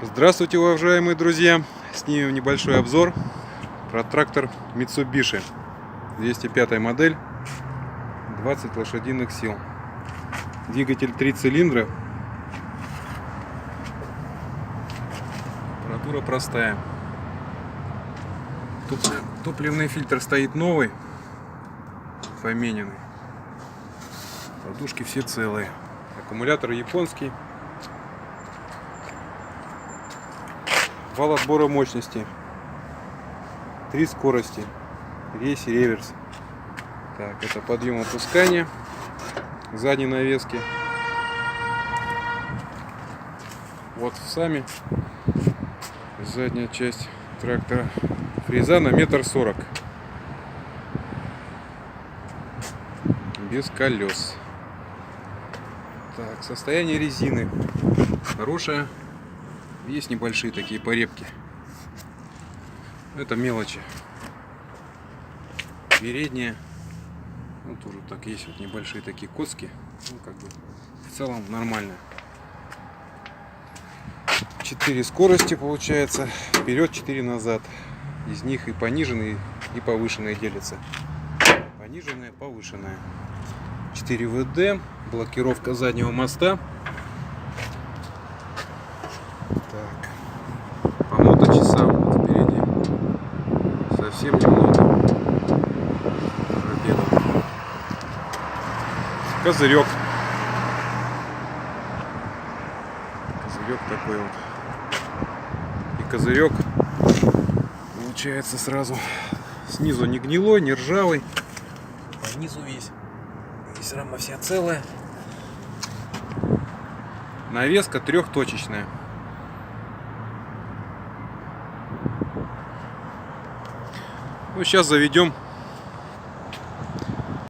Здравствуйте, уважаемые друзья! Снимем небольшой обзор про трактор Mitsubishi 205 модель, 20 лошадиных сил, двигатель 3 цилиндра, аппаратура простая. Топливный фильтр стоит новый, помененный, подушки все целые, аккумулятор японский. Вал отбора мощности, 3 скорости, рейс и реверс. Так, это подъем опускания задней навески. Вот сами задняя часть трактора. Фреза на 1,40 м, без колес. Так, состояние резины хорошее. Есть небольшие такие поребки. Это мелочи. Передняя. Ну, тоже так есть вот небольшие такие коски. Ну, как бы в целом нормально. 4 скорости получается. Вперед, 4 назад. Из них и пониженные, и повышенные делятся. Пониженная, повышенная. 4 ВД. Блокировка заднего моста. По моточасам вот впереди совсем немного пробегов. Козырек такой вот, и козырек получается сразу снизу не гнилой, не ржавый, по низу весь, здесь рама вся целая, навеска трехточечная. Ну, сейчас заведем